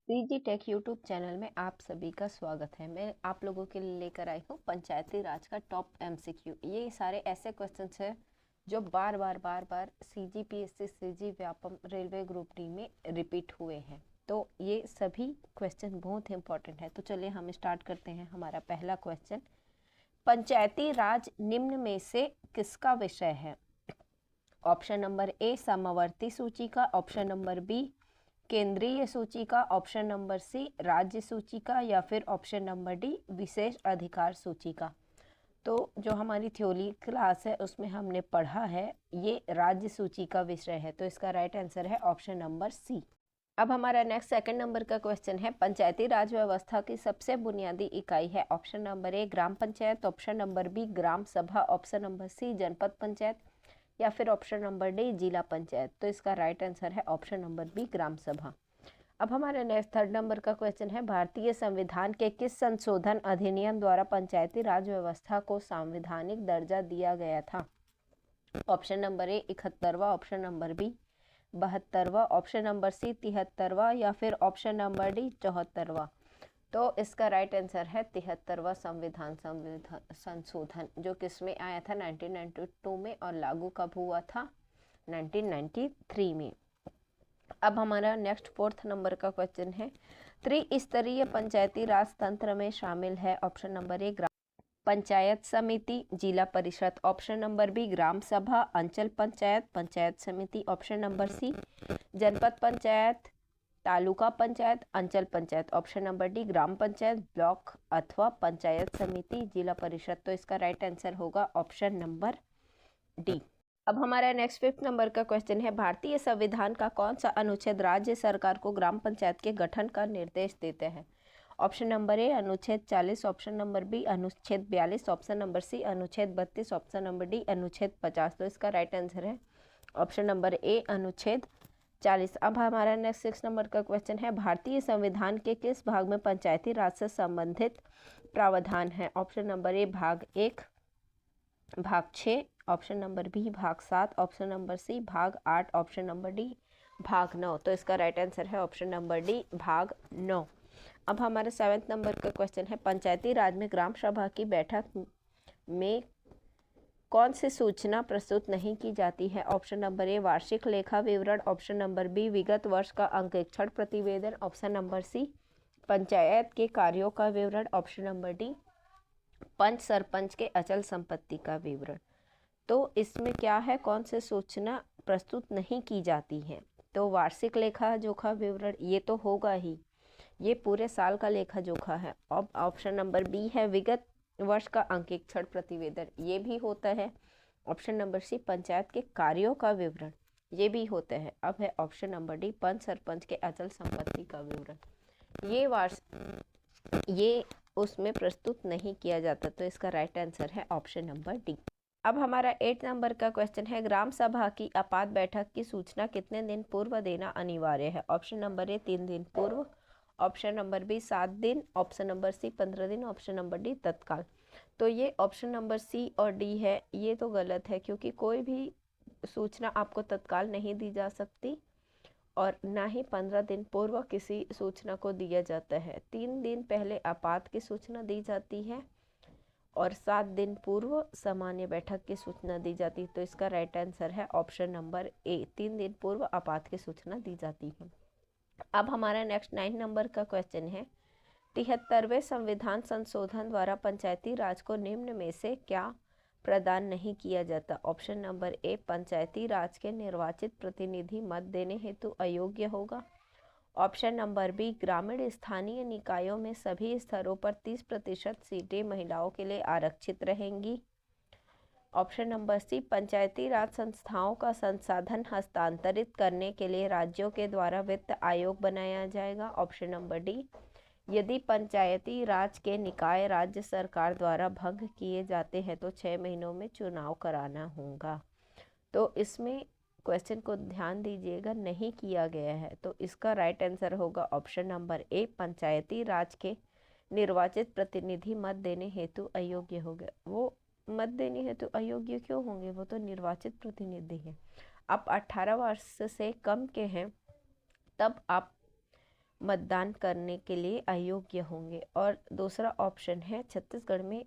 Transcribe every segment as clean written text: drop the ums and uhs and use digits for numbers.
CG take YouTube channel में आप सभी का स्वागत है। मैं आप लोगों के लिए लेकर आई हूँ पंचायती राज का टॉप एमसीक्यू। ये सारे ऐसे क्वेश्चंस हैं जो बार बार CG PSC, CG Vyapam, railway group D में रिपीट हुए हैं। तो ये सभी क्वेश्चन बहुत इंपॉर्टेंट है। तो चलिए हम स्टार्ट करते हैं। हमारा पहला क्वेश्चन, पंचायती राज निम्न में से किसका विषय है? ऑप्शन नंबर ए समवर्ती सूची का, ऑप्शन नंबर बी केंद्रीय सूची का, ऑप्शन नंबर सी राज्य सूची का, या फिर ऑप्शन नंबर डी विशेष अधिकार सूची का। तो जो हमारी थ्योरी क्लास है उसमें हमने पढ़ा है ये राज्य सूची का विषय है। तो इसका राइट आंसर है ऑप्शन नंबर सी। अब हमारा नेक्स्ट सेकंड नंबर का क्वेश्चन है, पंचायती राज व्यवस्था की सबसे बुनियादी इकाई है। Option number A gram panchayat, option number B gram sabha, option number C जनपद पंचायत, या फिर ऑप्शन नंबर डी जिला पंचायत। तो इसका राइट आंसर है ऑप्शन नंबर बी ग्राम सभा। अब हमारे नेक्स्ट थर्ड नंबर का क्वेश्चन है, भारतीय संविधान के किस संशोधन अधिनियम द्वारा पंचायती राज व्यवस्था को संवैधानिक दर्जा दिया गया था? ऑप्शन नंबर ए 71वां, ऑप्शन नंबर बी 72वां, ऑप्शन नंबर सी 73वां, या फिर ऑप्शन नंबर डी 74वां। तो इसका राइट आंसर है 73वां संविधान संशोधन, जो किसमें आया था 1992 में, और लागू कब हुआ था 1993 में। अब हमारा नेक्स्ट फोर्थ नंबर का क्वेश्चन है, त्रिस्तरीय पंचायती राज तंत्र में शामिल है। Option number A gram panchayat समिति, जिला परिषद, ऑप्शन नंबर बी ग्राम सभा, अंचल पंचायत, पंचायत समिति, ऑप्शन नंबर सी जनपद पंचायत, तालुका पंचायत, अंचल पंचायत, ऑप्शन नंबर डी ग्राम पंचायत, ब्लॉक अथवा पंचायत समिति, जिला परिषद। तो इसका राइट आंसर होगा ऑप्शन नंबर डी। अब हमारा नेक्स्ट फिफ्थ नंबर का क्वेश्चन है, भारतीय संविधान का कौन सा अनुच्छेद राज्य सरकार को ग्राम पंचायत के गठन का निर्देश देते हैं? ऑप्शन नंबर ए अनुच्छेद 40, ऑप्शन नंबर बी अनुच्छेद 42, ऑप्शन नंबर सी अनुच्छेद 32, ऑप्शन नंबर डी अनुच्छेद 50। तो इसका राइट आंसर है ऑप्शन नंबर ए अनुच्छेद 40। अब हमारा नेक्स्ट 6 नंबर का क्वेश्चन है, भारतीय संविधान के किस भाग में पंचायती राज से संबंधित प्रावधान है? ऑप्शन नंबर ए भाग 1, भाग 6, ऑप्शन नंबर बी भाग 7, ऑप्शन नंबर सी भाग 8, ऑप्शन नंबर डी भाग 9। तो इसका राइट आंसर है ऑप्शन नंबर डी भाग 9। अब हमारे 7th नंबर का क्वेश्चन है, पंचायती राज में ग्राम सभा की बैठक में कौन सी सूचना प्रस्तुत नहीं की जाती है? ऑप्शन नंबर ए वार्षिक लेखा विवरण, ऑप्शन नंबर बी विगत वर्ष का अंकेक्षण प्रतिवेदन, ऑप्शन नंबर सी पंचायत के कार्यों का विवरण, ऑप्शन नंबर डी पंच सरपंच के अचल संपत्ति का विवरण। तो इसमें क्या है, कौन से सूचना प्रस्तुत नहीं की जाती है? तो वार्षिक लेखा जोखा विवरण ये तो होगा ही, ये पूरे साल का लेखा जोखा है। अब ऑप्शन नंबर बी है विगत वर्ष का अंकेक्षण प्रतिवेदन, ये भी होता है। ऑप्शन नंबर सी पंचायत के कार्यों का विवरण, ये भी होता है। अब है ऑप्शन नंबर डी पंच सरपंच के अचल संपत्ति का विवरण, ये उसमें प्रस्तुत नहीं किया जाता। तो इसका राइट आंसर है ऑप्शन नंबर डी। अब हमारा 8 नंबर का क्वेश्चन है, ग्राम सभा की आपात बैठक की सूचना कितने दिन पूर्व देना अनिवार्य है? ऑप्शन नंबर ए 3 दिन पूर्व, ऑप्शन नंबर बी 7 दिन, ऑप्शन नंबर सी 15 दिन, ऑप्शन नंबर डी तत्काल। तो ये ऑप्शन नंबर सी और डी है, ये तो गलत है, क्योंकि कोई भी सूचना आपको तत्काल नहीं दी जा सकती और ना ही 15 दिन पूर्व किसी सूचना को दिया जाता है। 3 दिन पहले आपात की सूचना दी जाती है और 7 दिन पूर्व सामान्य बैठक की सूचना दी जाती है। तो इसका राइट आंसर है ऑप्शन नंबर ए, 3 दिन पूर्व आपात की सूचना दी जाती है। अब हमारा नेक्स्ट 9 नंबर का क्वेश्चन है, 73वें संविधान संशोधन द्वारा पंचायती राज को निम्न में से क्या प्रदान नहीं किया जाता? ऑप्शन नंबर ए पंचायती राज के निर्वाचित प्रतिनिधि मत देने हेतु अयोग्य होगा, ऑप्शन नंबर बी ग्रामीण स्थानीय निकायों में सभी स्तरों पर 30% सीटें महिलाओं के लिए आरक्षित रहेंगी, ऑप्शन नंबर सी पंचायती राज संस्थाओं का संसाधन हस्तांतरित करने के लिए राज्यों के द्वारा वित्त आयोग बनाया जाएगा, ऑप्शन नंबर डी यदि पंचायती राज के निकाय राज्य सरकार द्वारा भंग किए जाते हैं तो 6 महीनों में चुनाव कराना होगा। तो इसमें क्वेश्चन को ध्यान दीजिएगा, नहीं किया गया है। तो इसका राइट आंसर होगा ऑप्शन नंबर ए पंचायती राज के निर्वाचित प्रतिनिधि मत देने हेतु अयोग्य हो गए। वो मत देने हेतु अयोग्य क्यों होंगे, वो तो निर्वाचित प्रतिनिधि हैं। आप 18 वर्ष से कम के हैं तब आप मतदान करने के लिए अयोग्य होंगे। और दूसरा ऑप्शन है छत्तीसगढ़ में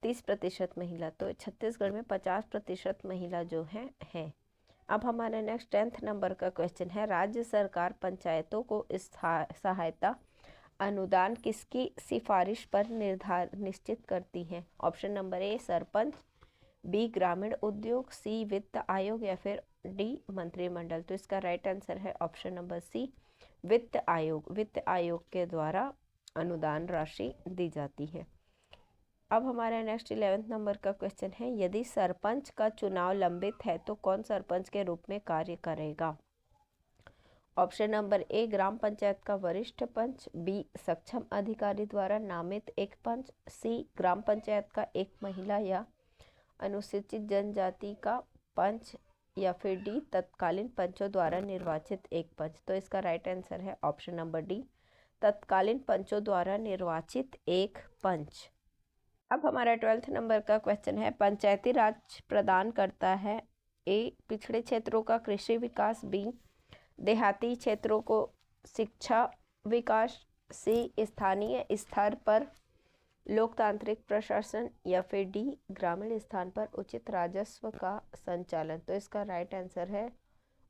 30% महिला, तो छत्तीसगढ़ में 50% महिला जो है। अब हमारा नेक्स्ट 10th नंबर का क्वेश्चन है, राज्य सरकार पंचायतों को सहायता अनुदान किसकी सिफारिश पर निश्चित करती है? Option number A sarpanch, B ग्रामीण उद्योग, सी वित्त आयोग या फिर डी मंत्रिमंडल। तो इसका राइट आंसर है ऑप्शन नंबर सी वित्त आयोग। वित्त आयोग के द्वारा अनुदान राशि दी जाती है। अब हमारा नेक्स्ट 11th नंबर का क्वेश्चन है, यदि सरपंच का चुनाव लंबित है तो कौन सरपंच के रूप में कार्य करेगा? Option number A gram panchayat का वरिष्ठ पंच, बी सक्षम अधिकारी द्वारा नामित एक पंच, सी ग्राम पंचायत का एक महिला या अनुसूचित जनजाति का पंच या फिर डी तत्कालीन पंचों द्वारा निर्वाचित एक पंच। तो इसका राइट आंसर है ऑप्शन नंबर डी तत्कालीन पंचों द्वारा निर्वाचित एक पंच। अब हमारा 12th नंबर का क्वेश्चन है, पंचायती राज प्रदान करता है ए पिछड़े क्षेत्रों का कृषि विकास, बी देहाती क्षेत्रों को शिक्षा विकास, सी स्थानीय स्तर पर लोकतांत्रिक प्रशासन या फिर डी ग्रामीण स्थान पर उचित राजस्व का संचालन। तो इसका राइट आंसर है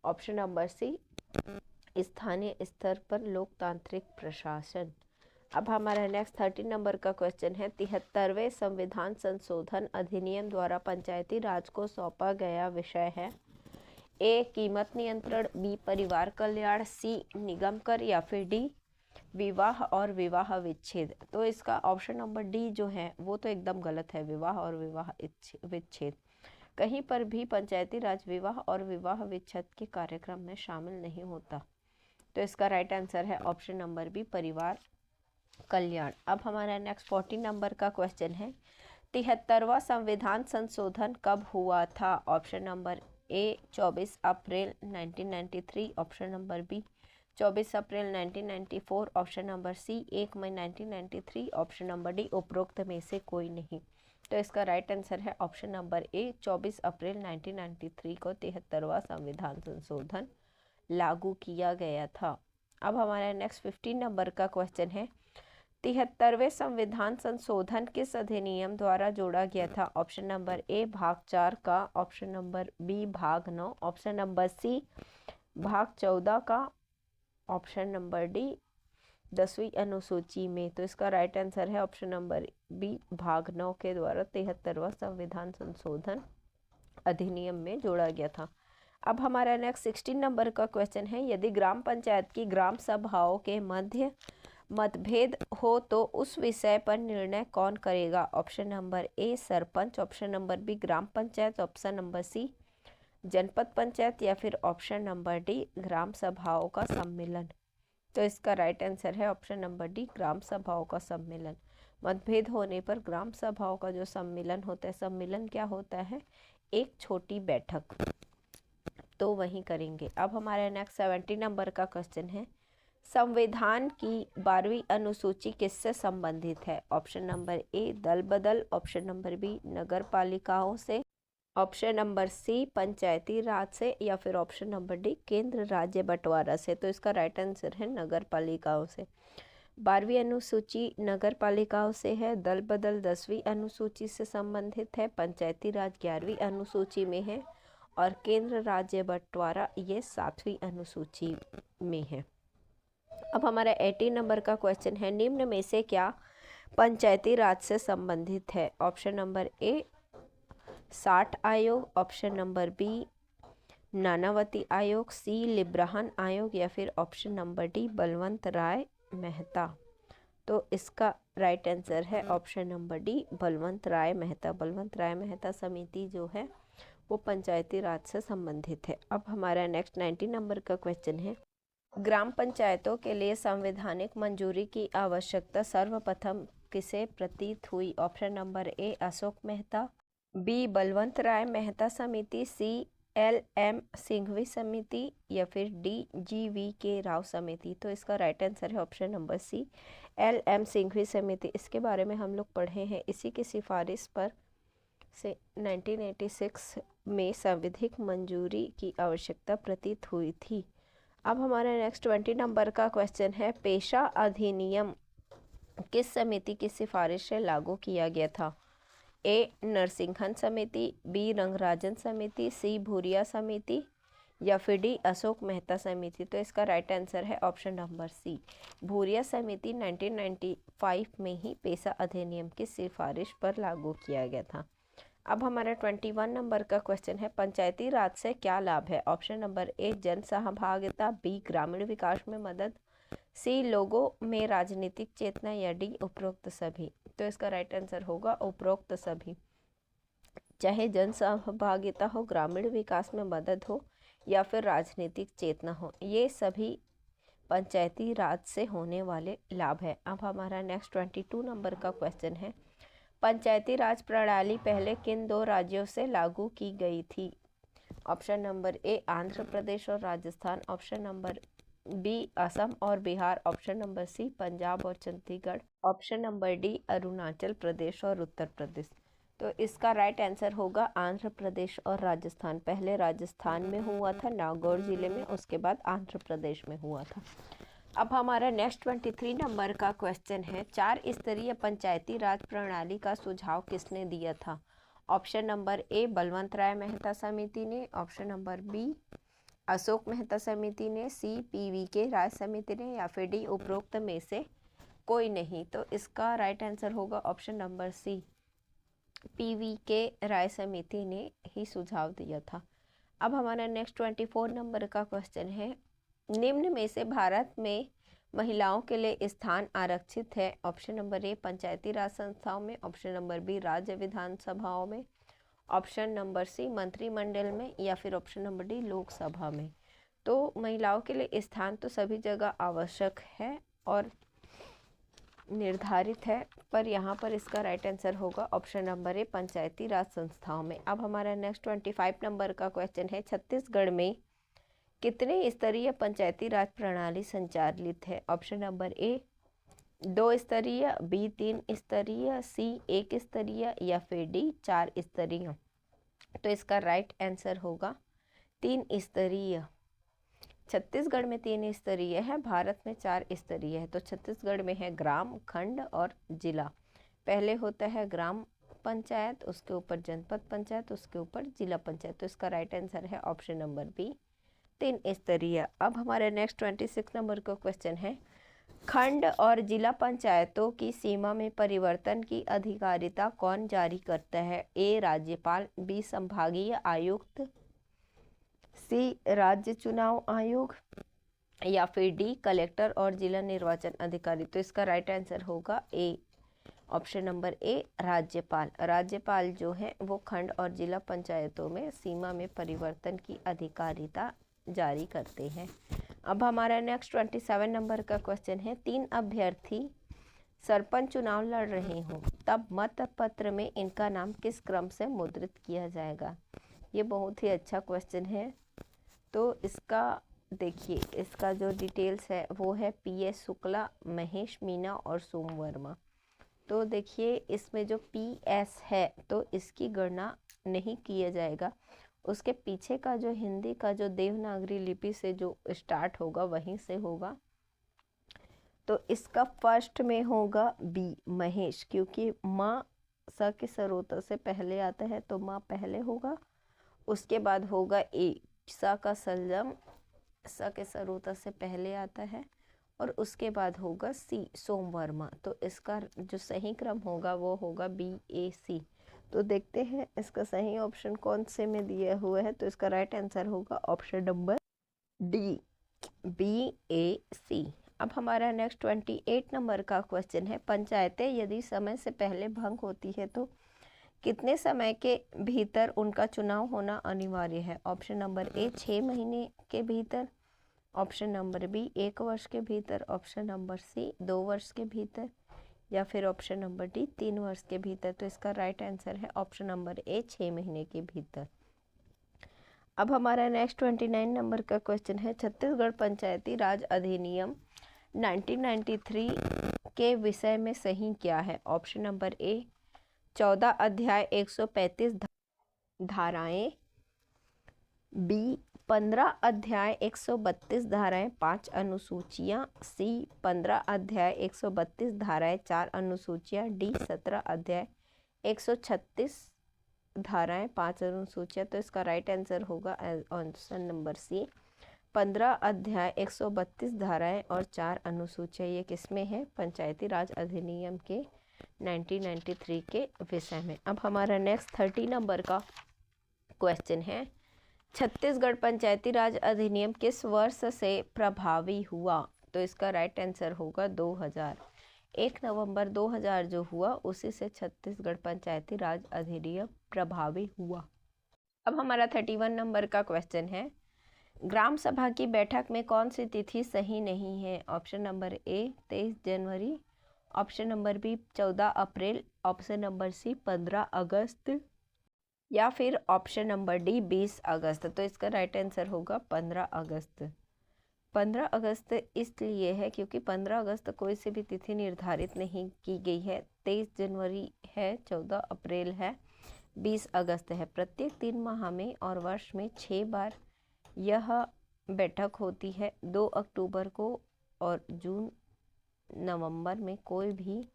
ऑप्शन नंबर सी स्थानीय स्तर पर लोकतांत्रिक प्रशासन। अब हमारा नेक्स्ट 13 नंबर का क्वेश्चन है, 73वें संविधान संशोधन अधिनियम द्वारा पंचायती राज को सौंपा गया विषय है ए कीमत नियंत्रण, बी परिवार कल्याण, सी निगम कर या फिर डी विवाह और विवाह विच्छेद। तो इसका ऑप्शन नंबर डी जो है वो तो एकदम गलत है, विवाह और विवाह विच्छेद। कहीं पर भी पंचायती राज विवाह और विवाह विच्छेद के कार्यक्रम में शामिल नहीं होता। तो इसका राइट आंसर है ऑप्शन नंबर बी परिवार कल्याण। अब हमारा नेक्स्ट 14 नंबर का क्वेश्चन है, 73वां संविधान संशोधन कब हुआ था? Option number A 24 April 1993, option number B 24 April 1994, option number C 1 मई 1993, ऑप्शन नंबर डी उपरोक्त में से कोई नहीं। तो इसका राइट आंसर है ऑप्शन नंबर ए 24 अप्रैल 1993 को 73वां संविधान संशोधन लागू किया गया था। अब हमारा नेक्स्ट 15 नंबर का क्वेश्चन है, 73वें संविधान संशोधन किस अधिनियम द्वारा जोड़ा गया था? ऑप्शन नंबर ए भाग 4 का, ऑप्शन नंबर बी भाग 9, ऑप्शन नंबर सी भाग 14 का, ऑप्शन नंबर डी 10वीं अनुसूची में। तो इसका राइट आंसर है ऑप्शन नंबर बी भाग 9 के द्वारा 73वां संविधान संशोधन अधिनियम में जोड़ा गया था। अब हमारा नेक्स्ट 16 नंबर का क्वेश्चन है, यदि ग्राम पंचायत की ग्राम सभाओं के मध्य मतभेद हो तो उस विषय पर निर्णय कौन करेगा? Option number A sarpanch, option number B ग्राम पंचायत, ऑप्शन नंबर सी जनपद पंचायत या फिर ऑप्शन नंबर डी ग्राम सभाओं का सम्मेलन। तो इसका राइट आंसर है ऑप्शन नंबर डी ग्राम सभाओं का सम्मेलन। मतभेद होने पर ग्राम सभाओं का जो सम्मेलन होता है, सम्मेलन क्या होता है? एक छोटी बैठक, तो वहीं करेंगे। अब हमारे नेक्स्ट 70 नंबर का क्वेश्चन है, संविधान की 12वीं अनुसूची किससे संबंधित है? ऑप्शन नंबर ए दल बदल, ऑप्शन नंबर बी नगर पालिकाओं से, ऑप्शन नंबर सी पंचायती राज से या फिर ऑप्शन नंबर डी केंद्र राज्य बंटवारा से। तो इसका राइट आंसर है नगर पालिकाओं से। 12वीं अनुसूची नगर पालिकाओं से है, दल बदल 10वीं अनुसूची से संबंधित है, पंचायती राज 11वीं अनुसूची में है और केंद्र राज्य बंटवारा ये 7वीं अनुसूची में है। अब हमारा 18 नंबर का क्वेश्चन है, निम्न में से क्या पंचायती राज से संबंधित है? ऑप्शन नंबर ए 60 आयोग, ऑप्शन नंबर बी नानावती आयोग, सी लिब्राहन आयोग या फिर option number D Balwant Rai Mehta. तो इसका राइट आंसर है option number D Balwant Rai Mehta. Balwant Rai Mehta समिति जो है वो पंचायती राज से संबंधित है। अब हमारा नेक्स्ट 90 नंबर का क्वेश्चन है, ग्राम पंचायतों के लिए संवैधानिक मंजूरी की आवश्यकता सर्वप्रथम किसे प्रतीत हुई? Option number A Ashok Mehta, B Balwant Rai Mehta समिति, सी LM सिंघवी समिति या फिर डी GV के राव समिति। तो इसका राइट आंसर है option number C LM Singhvi समिति। इसके बारे में हम लोग पढ़े हैं, इसी की सिफारिश पर से 1986 में संवैधानिक मंजूरी की आवश्यकता प्रतीत हुई थी। अब हमारा नेक्स्ट 20 नंबर का क्वेश्चन है, पेशा अधिनियम किस समिति की सिफारिश से लागू किया गया था? ए नरसिंहन समिति, बी रंगराजन समिति, सी भूरिया समिति या फिर डी अशोक मेहता समिति। तो इसका राइट आंसर है ऑप्शन नंबर सी, भूरिया समिति 1995 में ही पेशा अधिनियम की सिफारिश पर लागू किया गया था। अब हमारा 21 नंबर का क्वेश्चन है, पंचायती राज से क्या लाभ है? ऑप्शन नंबर ए जन सहभागिता, बी ग्रामीण विकास में मदद, सी लोगों में राजनीतिक चेतना या डी उपरोक्त सभी। तो इसका राइट आंसर होगा उपरोक्त सभी। चाहे जन सहभागिता हो, ग्रामीण विकास में मदद हो या फिर राजनीतिक चेतना हो, ये सभी पंचायती राज से होने वाले लाभ है। अब हमारा नेक्स्ट 22 नंबर का क्वेश्चन है, पंचायती राज प्रणाली पहले किन दो राज्यों से लागू की गई थी? Option number A Andhra Pradesh और Rajasthan, option number B Assam और Bihar, option number C Punjab और Chandigarh, option number D Arunachal Pradesh और उत्तर प्रदेश। तो इसका राइट आंसर होगा आंध्र प्रदेश और राजस्थान। पहले राजस्थान में हुआ था नागौर जिले में, उसके बाद आंध्र प्रदेश में हुआ था। अब हमारा नेक्स्ट 23 नंबर का क्वेश्चन है, 4 स्तरीय पंचायती राज प्रणाली का सुझाव किसने दिया था? Option number A Balwant Rai Mehta समिति ने, option number B Ashok Mehta समिति ने, सी PVK राय समिति ने या फिर डी उपरोक्त में से कोई नहीं। तो इसका राइट आंसर होगा ऑप्शन नंबर सी, PVK राय समिति ने ही सुझाव दिया था। अब हमारा नेक्स्ट 24 नंबर का क्वेश्चन है, निम्न में से भारत में महिलाओं के लिए स्थान आरक्षित है? ऑप्शन नंबर ए पंचायती राज संस्थाओं में, ऑप्शन नंबर बी राज्य विधानसभाओं में, ऑप्शन नंबर सी मंत्रिमंडल में या फिर ऑप्शन नंबर डी लोकसभा में। तो महिलाओं के लिए स्थान तो सभी जगह आवश्यक है और निर्धारित है, पर यहाँ पर इसका राइट आंसर होगा ऑप्शन नंबर ए पंचायती राज संस्थाओं में। अब हमारा नेक्स्ट 25 नंबर का क्वेश्चन है, छत्तीसगढ़ में कितने स्तरीय पंचायती राज प्रणाली संचालित है? ऑप्शन नंबर ए 2 स्तरीय, बी 3 स्तरीय, सी 1 स्तरीय या फिर डी 4 स्तरीय। तो इसका राइट आंसर होगा 3 स्तरीय। छत्तीसगढ़ में 3 स्तरीय है, भारत में 4 स्तरीय है। तो छत्तीसगढ़ में है ग्राम, खंड और जिला। पहले होता है ग्राम पंचायत, उसके ऊपर जनपद पंचायत, उसके ऊपर जिला पंचायत। तो इसका राइट आंसर है ऑप्शन नंबर बी 3 स्तरीय। अब हमारे नेक्स्ट 26 नंबर का क्वेश्चन है, खंड और जिला पंचायतों की सीमा में परिवर्तन की अधिकारिता कौन जारी करता है? ए राज्यपाल, बी संभागीय आयुक्त, सी राज्य चुनाव आयोग या फिर डी कलेक्टर और जिला निर्वाचन अधिकारी। तो इसका राइट आंसर होगा ए ऑप्शन नंबर ए राज्यपाल। राज्यपाल जो है वो खंड और जिला पंचायतों में सीमा में परिवर्तन की अधिकारिता जारी करते हैं। अब हमारा नेक्स्ट 27 नंबर का क्वेश्चन है, 3 अभ्यर्थी सरपंच चुनाव लड़ रहे हों, तब मत पत्र में इनका नाम किस क्रम से मुद्रित किया जाएगा? ये बहुत ही अच्छा क्वेश्चन है। तो इसका देखिए, इसका जो डिटेल्स है वो है PS शुक्ला, महेश मीना और सोम वर्मा। तो देखिए इसमें जो PS है तो इसकी गणना नहीं किया जाएगा, उसके पीछे का जो हिंदी का जो देवनागरी लिपि से जो स्टार्ट होगा वहीं से होगा। तो इसका फर्स्ट में होगा बी महेश, क्योंकि माँ स के सरोता से पहले आता है तो माँ पहले होगा। उसके बाद होगा ए सा का सलजम स के सरोता से पहले आता है और उसके बाद होगा सी सोम वर्मा। तो इसका जो सही क्रम होगा वो होगा BAC। तो देखते हैं इसका सही ऑप्शन कौन से में दिया हुआ है। तो इसका राइट आंसर होगा ऑप्शन नंबर डी BAC। अब हमारा नेक्स्ट 28 नंबर का क्वेश्चन है, पंचायतें यदि समय से पहले भंग होती है तो कितने समय के भीतर उनका चुनाव होना अनिवार्य है? ऑप्शन नंबर ए 6 महीने के भीतर, ऑप्शन नंबर बी 1 वर्ष के भीतर, ऑप्शन नंबर सी 2 वर्ष के भीतर या फिर ऑप्शन नंबर डी 3 वर्ष के भीतर। तो इसका राइट आंसर है ऑप्शन नंबर ए 6 महीने के भीतर। अब हमारा नेक्स्ट 29 नंबर का क्वेश्चन है, छत्तीसगढ़ पंचायती राज अधिनियम 1993 के विषय में सही क्या है? ऑप्शन नंबर ए 14 अध्याय 135 धाराएं, बी 15 अध्याय 132 धाराएं 5 अनुसूचियां, सी 15 अध्याय 132 धाराएं 4 अनुसूचियां, डी 17 अध्याय 136 धाराएं 5 अनुसूचियां। तो इसका राइट आंसर होगा ऑप्शन नंबर सी 15 अध्याय 132 धाराएं और 4 अनुसूचियां। ये किसमें है? पंचायती राज अधिनियम के 1993 के विषय में। अब हमारा नेक्स्ट 30 नंबर का क्वेश्चन है, छत्तीसगढ़ पंचायती राज अधिनियम किस वर्ष से प्रभावी हुआ? तो इसका राइट आंसर होगा 2000। 1 नवंबर 2000 जो हुआ उसी से छत्तीसगढ़ पंचायती राज अधिनियम प्रभावी हुआ। अब हमारा 31 नंबर का क्वेश्चन है, ग्राम सभा की बैठक में कौन सी तिथि सही नहीं है? ऑप्शन नंबर ए 23 जनवरी, option number B 14 April, option number C 15 अगस्त या फिर ऑप्शन नंबर डी 20 अगस्त। तो इसका राइट आंसर होगा 15 अगस्त। 15 अगस्त इसलिए है क्योंकि 15 अगस्त कोई सी भी तिथि निर्धारित नहीं की गई है। 23 जनवरी है, 14 अप्रैल है, 20 अगस्त है। प्रत्येक 3 माह में और वर्ष में 6 बार यह बैठक होती है। 2 अक्टूबर को और जून नवंबर में कोई भी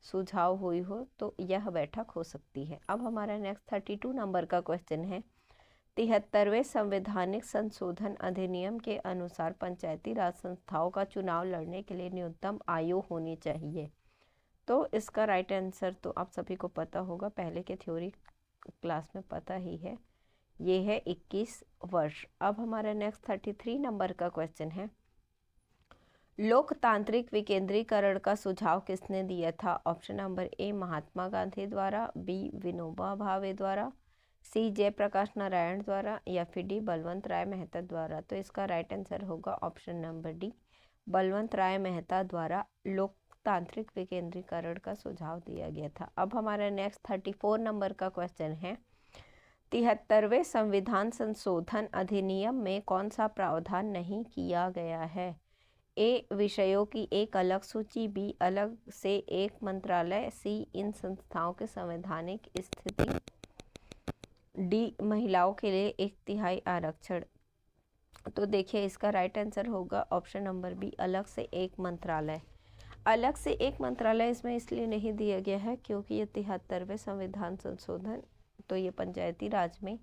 सुझाव हुई हो तो यह बैठक हो सकती है। अब हमारा नेक्स्ट 32 नंबर का क्वेश्चन है, 73वें संवैधानिक संशोधन अधिनियम के अनुसार पंचायती राज संस्थाओं का चुनाव लड़ने के लिए न्यूनतम आयु होनी चाहिए। तो इसका राइट आंसर तो आप सभी को पता होगा, पहले के थ्योरी क्लास में पता ही है, ये है 21 वर्ष। अब हमारा नेक्स्ट 33 नंबर का क्वेश्चन है, लोकतांत्रिक विकेंद्रीकरण का सुझाव किसने दिया था? ऑप्शन नंबर ए महात्मा गांधी द्वारा, बी विनोबा भावे द्वारा, सी जयप्रकाश नारायण द्वारा या फिर डी बलवंत राय मेहता द्वारा। तो इसका राइट आंसर होगा option number D Balwant Rai Mehta द्वारा लोकतांत्रिक विकेंद्रीकरण का सुझाव दिया गया था। अब हमारा नेक्स्ट 34 नंबर का क्वेश्चन है, 73वें संविधान संशोधन अधिनियम में कौन सा प्रावधान नहीं किया गया है? ए विषयों की एक अलग सूची, बी अलग से एक मंत्रालय, सी इन संस्थाओं के संवैधानिक स्थिति, डी महिलाओं के लिए 1/3 आरक्षण। तो देखिए इसका राइट आंसर होगा ऑप्शन नंबर बी अलग से एक मंत्रालय। अलग से एक मंत्रालय इसमें इसलिए नहीं दिया गया है क्योंकि ये 73वें संविधान संशोधन तो ये पंचायती राज में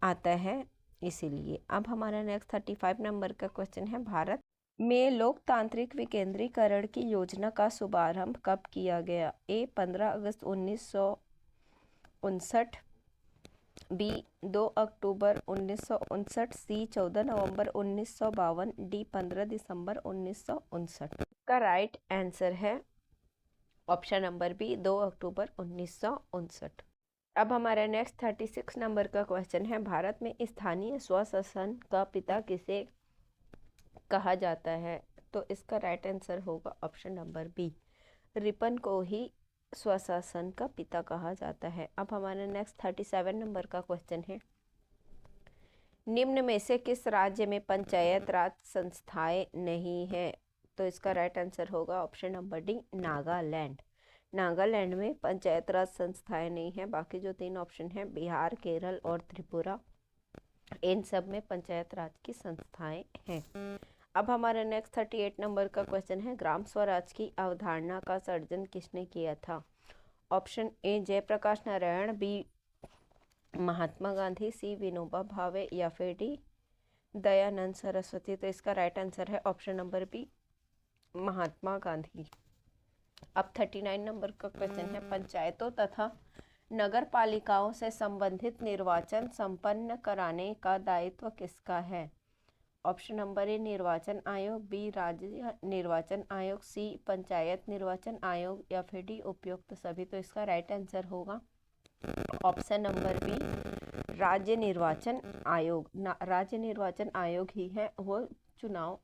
आता है, इसीलिए। अब हमारा नेक्स्ट 35 नंबर का क्वेश्चन है, भारत में लोकतांत्रिक विकेंद्रीकरण की योजना का शुभारंभ कब किया गया? ए 15 अगस्त 1959, बी 2 अक्टूबर 1959, सी 14 नवंबर 1952, डी 15 दिसंबर 1959। का राइट आंसर है ऑप्शन नंबर बी 2 अक्टूबर 1959। अब हमारा नेक्स्ट 36 नंबर का क्वेश्चन है, भारत में स्थानीय स्वशासन का पिता किसे कहा जाता है? तो इसका राइट आंसर होगा ऑप्शन नंबर बी रिपन को ही स्वशासन का पिता कहा जाता है। अब हमारा नेक्स्ट 37 नंबर का क्वेश्चन है, निम्न में से किस राज्य में पंचायत राज संस्थाएं नहीं है? तो इसका राइट आंसर होगा option number D Nagaland. Nagaland में पंचायत राज संस्थाएं नहीं है। बाकी जो 3 ऑप्शन हैं बिहार, केरल और त्रिपुरा, इन सब में पंचायत राज की संस्थाएं हैं। अब हमारा नेक्स्ट 38 नंबर का क्वेश्चन है, ग्राम स्वराज की अवधारणा का सर्जन किसने किया था? Option A Jayaprakash Narayan, B Mahatma Gandhi, C Vinoba Bhave या फिर डी दयानंद सरस्वती। तो इसका राइट आंसर है option number B Mahatma Gandhi. अब 39 नंबर का क्वेश्चन है, पंचायतों तथा नगर पालिकाओं से संबंधित निर्वाचन संपन्न कराने का दायित्व किसका है? ऑप्शन नंबर ए निर्वाचन आयोग, बी राज्य निर्वाचन आयोग, सी पंचायत निर्वाचन आयोग या फिर डी उपयुक्त सभी। तो इसका राइट आंसर होगा ऑप्शन नंबर बी राज्य निर्वाचन आयोग। राज्य निर्वाचन आयोग ही है वो चुनाव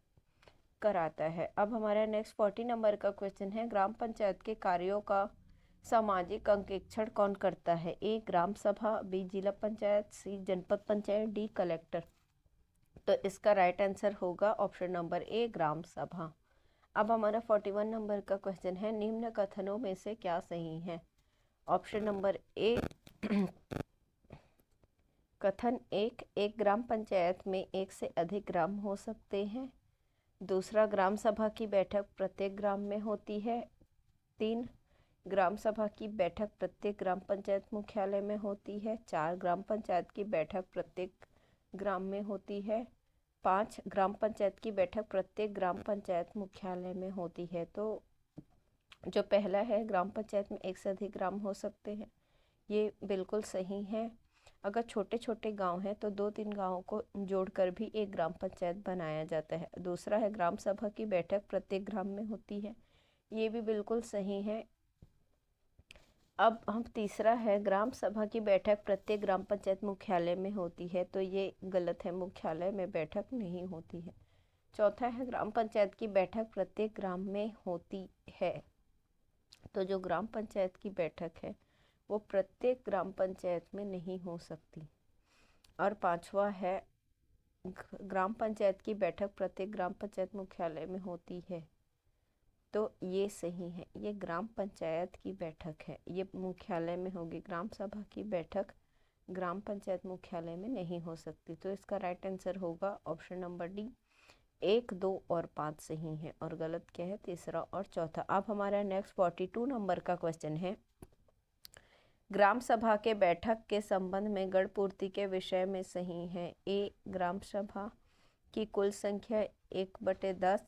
कराता है। अब हमारा नेक्स्ट 40 नंबर का क्वेश्चन है, ग्राम पंचायत के कार्यों का सामाजिक अंकेक्षण कौन करता है? ए ग्राम सभा, बी जिला पंचायत, सी जनपद पंचायत, डी कलेक्टर। तो इसका राइट आंसर होगा ऑप्शन नंबर ए ग्राम सभा। अब हमारा 41 नंबर का क्वेश्चन है, निम्न कथनों में से क्या सही है? ऑप्शन नंबर ए कथन एक ग्राम पंचायत में एक से अधिक ग्राम हो सकते हैं। दूसरा, ग्राम सभा की बैठक प्रत्येक ग्राम में होती है। 3, ग्राम सभा की बैठक प्रत्येक ग्राम पंचायत मुख्यालय में होती है। 4, ग्राम पंचायत की बैठक प्रत्येक ग्राम में होती है। 5, ग्राम पंचायत की बैठक प्रत्येक ग्राम पंचायत मुख्यालय में होती है। तो जो पहला है, ग्राम पंचायत में एक से अधिक ग्राम हो सकते हैं, ये बिल्कुल सही है। अगर छोटे छोटे गांव हैं तो 2-3 गांवों को जोड़कर भी एक ग्राम पंचायत बनाया जाता है। दूसरा है, ग्राम सभा की बैठक प्रत्येक ग्राम में होती है, ये भी बिल्कुल सही है। अब हम तीसरा है, ग्राम सभा की बैठक प्रत्येक ग्राम पंचायत मुख्यालय में होती है, तो ये गलत है, मुख्यालय में बैठक नहीं होती है। चौथा है, ग्राम पंचायत की बैठक प्रत्येक ग्राम में होती है, तो जो ग्राम पंचायत की बैठक है वो प्रत्येक ग्राम पंचायत में नहीं हो सकती। और पांचवा है, ग्राम पंचायत की बैठक प्रत्येक ग्राम पंचायत मुख्यालय में होती है, तो ये सही है। ये ग्राम पंचायत की बैठक है, ये मुख्यालय में होगी। ग्राम सभा की बैठक ग्राम पंचायत मुख्यालय में नहीं हो सकती, तो इसका राइट आंसर होगा ऑप्शन नंबर डी। 1, 2 और 5 सही है और गलत क्या है, तीसरा और चौथा। अब हमारा नेक्स्ट 42 नंबर का क्वेश्चन है, ग्राम सभा के बैठक के संबंध में गण पूर्ति के विषय में सही है। ए, ग्राम सभा की कुल संख्या 1/10,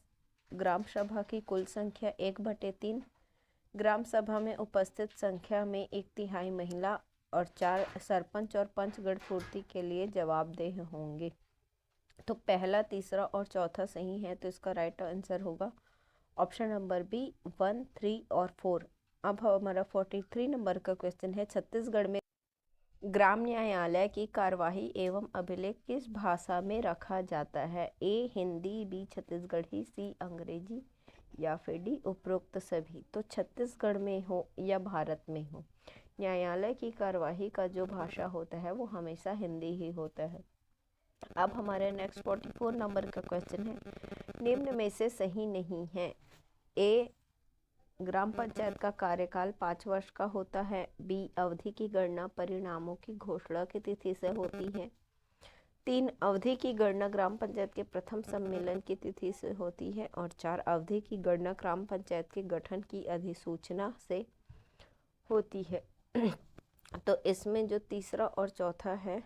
ग्राम सभा की कुल संख्या 1/3, ग्राम सभा में उपस्थित संख्या में 1/3 महिला और 4 सरपंच और पंच गण पूर्ति के लिए जवाबदेह होंगे। तो पहला, तीसरा और चौथा सही है, तो इसका राइट आंसर होगा ऑप्शन नंबर बी 1, 3 और 4। अब हमारा 43 नंबर का क्वेश्चन है, छत्तीसगढ़ में ग्राम न्यायालय की कार्यवाही एवं अभिलेख किस भाषा में रखा जाता है। ए, हिंदी, बी, छत्तीसगढ़ी, सी, अंग्रेजी या फिर डी, उपरोक्त सभी। तो छत्तीसगढ़ में हो या भारत में हो, न्यायालय की कार्यवाही का जो भाषा होता है वो हमेशा हिंदी ही होता है। अब हमारे नेक्स्ट 44 नंबर का क्वेश्चन है, निम्न में से सही नहीं है। ए, ग्राम पंचायत का कार्यकाल 5 वर्ष का होता है। बी, अवधि की गणना परिणामों की घोषणा की तिथि से होती है। 3, अवधि की गणना ग्राम पंचायत के प्रथम सम्मेलन की तिथि से होती है। और 4, अवधि की गणना ग्राम पंचायत के गठन की अधिसूचना से होती है। तो इसमें जो तीसरा और चौथा है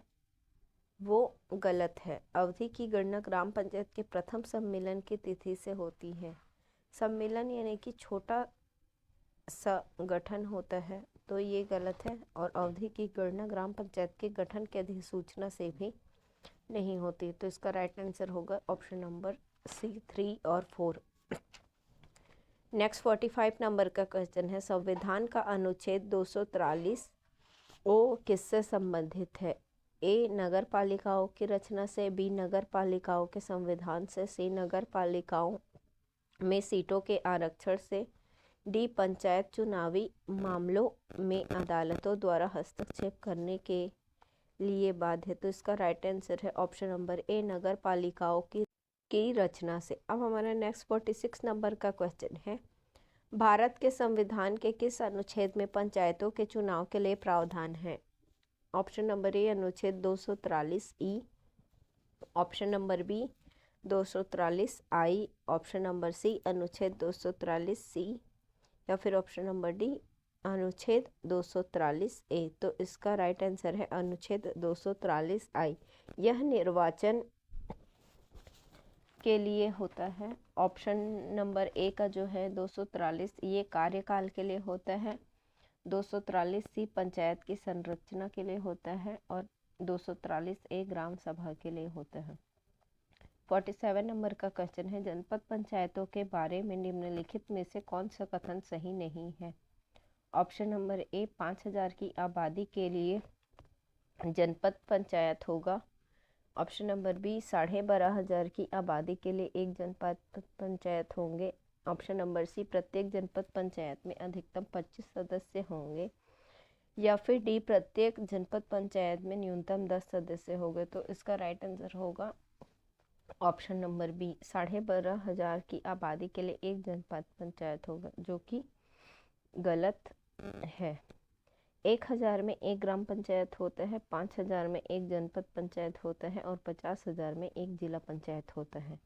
वो गलत है। अवधि की गणना ग्राम पंचायत के प्रथम सम्मेलन की तिथि से होती है। सम्मेलन यानी कि छोटा सा गठन होता है, तो ये गलत है। और अवधि की गणना ग्राम पंचायत के गठन की अधिसूचना से भी नहीं होती, तो इसका राइट आंसर होगा ऑप्शन नंबर सी 3 और 4। नेक्स्ट 45 नंबर का क्वेश्चन है, संविधान का अनुच्छेद 243 ओ किससे संबंधित है। ए, नगर पालिकाओं की रचना से, बी, नगर पालिकाओं के संविधान से, सी, नगर पालिकाओं में सीटों के आरक्षण से, डी, पंचायत चुनावी मामलों में अदालतों द्वारा हस्तक्षेप करने के लिए बाध्य। तो इसका राइट आंसर है ऑप्शन नंबर ए, नगर पालिकाओं की रचना से। अब हमारा नेक्स्ट 46 नंबर का क्वेश्चन है, भारत के संविधान के किस अनुच्छेद में पंचायतों के चुनाव के लिए प्रावधान है। ऑप्शन नंबर ए, अनुच्छेद 243 ई, ऑप्शन नंबर बी 243 आई, ऑप्शन नंबर सी अनुच्छेद 243 सी, या फिर ऑप्शन नंबर डी अनुच्छेद 243 ए। तो इसका राइट आंसर है अनुच्छेद 243 आई। यह निर्वाचन के लिए होता है। ऑप्शन नंबर ए का जो है 243 ये कार्यकाल के लिए होता है, 243 सी पंचायत की संरचना के लिए होता है और 243 ए ग्राम सभा के लिए होता है। 47 नंबर का क्वेश्चन है, जनपद पंचायतों के बारे में निम्नलिखित में से कौन सा कथन सही नहीं है। ऑप्शन नंबर ए, 5000 की आबादी के लिए जनपद पंचायत होगा। ऑप्शन नंबर बी, 12,500 की आबादी के लिए एक जनपद पंचायत होंगे। ऑप्शन नंबर सी, प्रत्येक जनपद पंचायत में अधिकतम 25 सदस्य होंगे। या फिर डी, प्रत्येक जनपद पंचायत में न्यूनतम 10 सदस्य होंगे। तो इसका राइट आंसर होगा ऑप्शन नंबर बी, 12,500 की आबादी के लिए एक जनपद पंचायत होगा, जो कि गलत है। 1000 में एक ग्राम पंचायत होता है, 5000 में एक जनपद पंचायत होता है और 50,000 में एक जिला पंचायत होता है।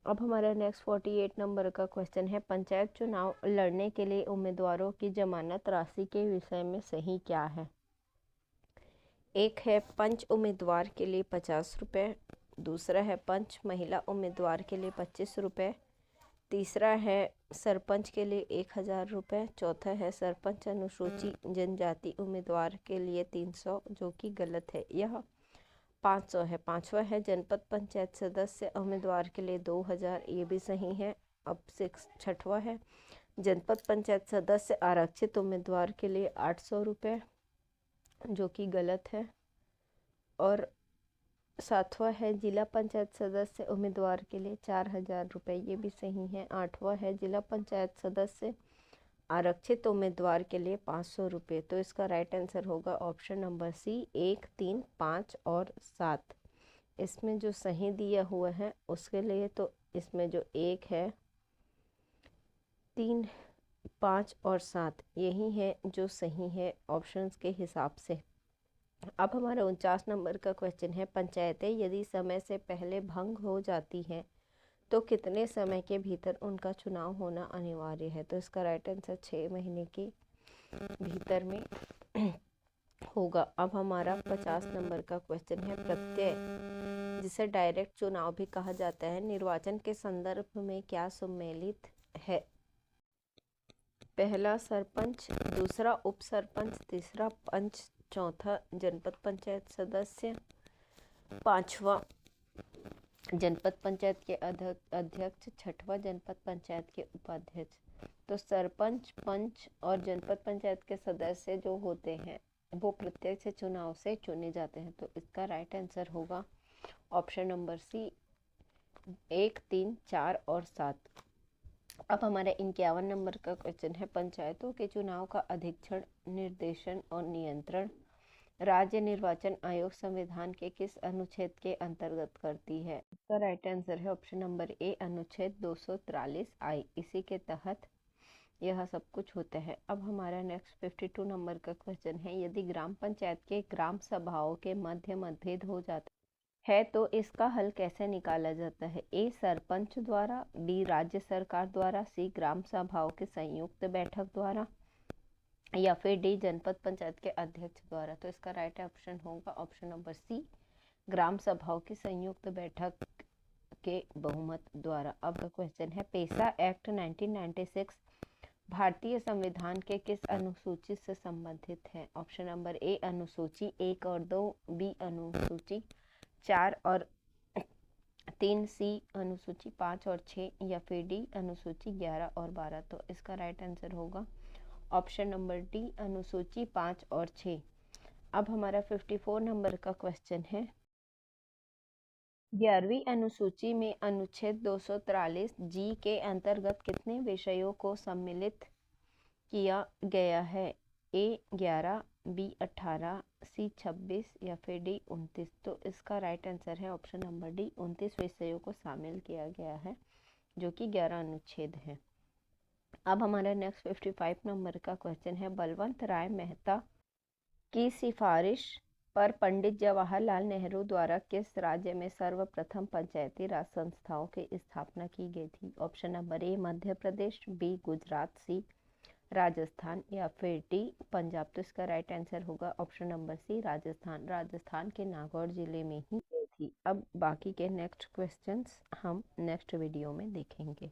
अब हमारा नेक्स्ट 48 नंबर का क्वेश्चन है, पंचायत चुनाव लड़ने के लिए उम्मीदवारों की जमानत राशि के विषय में सही क्या है? एक है पंच उम्मीदवार के लिए 50 रुपये, दूसरा है पंच महिला उम्मीदवार के लिए 25 रुपये, तीसरा है सरपंच के लिए 1000 रुपये, चौथा है सरपंच अनुसूची जनजाति उम्मीदवार के लिए 300, जो कि गलत है, यह 500 है। पांचवा है जनपद पंचायत सदस्य उम्मीदवार के लिए 2000, ये भी सही है। अब छठवा है जनपद पंचायत सदस्य आरक्षित उम्मीदवार के लिए 800 रुपये, जो कि गलत है। और सातवां है जिला पंचायत सदस्य उम्मीदवार के लिए 4000 रुपये, ये भी सही है। आठवां है जिला पंचायत सदस्य आरक्षित उम्मीदवार के लिए 500 रुपये। तो इसका राइट आंसर होगा ऑप्शन नंबर सी, 1, 3, 5 और 7। इसमें जो सही दिया हुआ है उसके लिए तो इसमें जो 1 है, 3, 5 और 7 यही है जो सही है ऑप्शंस के हिसाब से। अब हमारा 49 नंबर का क्वेश्चन है, पंचायतें यदि समय से पहले भंग हो जाती हैं तो कितने समय के भीतर उनका चुनाव होना अनिवार्य है? तो इसका राइट आंसर 6 महीने के भीतर में होगा। अब हमारा 50 नंबर का क्वेश्चन है, प्रत्यय जिसे डायरेक्ट चुनाव भी कहा जाता है, निर्वाचन के संदर्भ में क्या सम्मिलित है? पहला सरपंच, दूसरा उप सरपंच, तीसरा पंच, चौथा जनपद पंचायत सदस्य, पांचवा जनपद पंचायत के अध्यक्ष, छठवा जनपद पंचायत के उपाध्यक्ष। तो सरपंच, पंच और जनपद पंचायत के सदस्य जो होते हैं वो प्रत्यक्ष चुनाव से चुने जाते हैं। तो इसका राइट आंसर होगा ऑप्शन नंबर सी, 1, 3, 4 और 7। अब हमारा 51 नंबर का क्वेश्चन है, पंचायतों के चुनाव का अधीक्षण, निर्देशन और नियंत्रण राज्य निर्वाचन आयोग संविधान के किस अनुच्छेद के अंतर्गत करती है? इसका राइट आंसर है ऑप्शन नंबर ए, अनुच्छेद 243 इसी के तहत यह सब कुछ होता है। अब हमारा नेक्स्ट 52 नंबर का क्वेश्चन है, यदि ग्राम पंचायत के ग्राम सभाओं के मध्य मतभेद हो जाता है तो इसका हल कैसे निकाला जाता है? ए सरपंच द्वारा, बी राज्य सरकार द्वारा, सी ग्राम सभाओं के संयुक्त बैठक द्वारा या फिर डी जनपद पंचायत के अध्यक्ष द्वारा। तो इसका राइट ऑप्शन होगा ऑप्शन नंबर सी, ग्राम सभाओं की संयुक्त बैठक के बहुमत द्वारा। अब क्वेश्चन है, पेसा एक्ट 1996 भारतीय संविधान के किस अनुसूची से संबंधित है? ऑप्शन नंबर ए अनुसूची 1 और 2, बी अनुसूची 4 और 3, सी अनुसूची 5 और 6 या फिर डी अनुसूची 11 और 12। तो इसका राइट आंसर होगा ऑप्शन नंबर डी, अनुसूची 5 और 6। अब हमारा 54 नंबर का क्वेश्चन है, 11वीं अनुसूची में अनुच्छेद 243 जी के अंतर्गत कितने विषयों को सम्मिलित किया गया है? ए 11, बी 18, सी 26 या फिर डी 29। तो इसका राइट आंसर है ऑप्शन नंबर डी, 29 विषयों को शामिल किया गया है, जो कि 11 अनुच्छेद है। अब हमारा नेक्स्ट 55 नंबर का क्वेश्चन है, बलवंत राय मेहता की सिफारिश पर पंडित जवाहरलाल नेहरू द्वारा किस राज्य में सर्वप्रथम पंचायती राज संस्थाओं की स्थापना की गई थी? Option number A Madhya Pradesh, B Gujarat, C Rajasthan या फिर डी पंजाब। तो इसका राइट आंसर होगा option number C, Rajasthan. Rajasthan के नागौर जिले में ही गई थी। अब बाकी के नेक्स्ट क्वेश्चंस हम नेक्स्ट वीडियो में देखेंगे।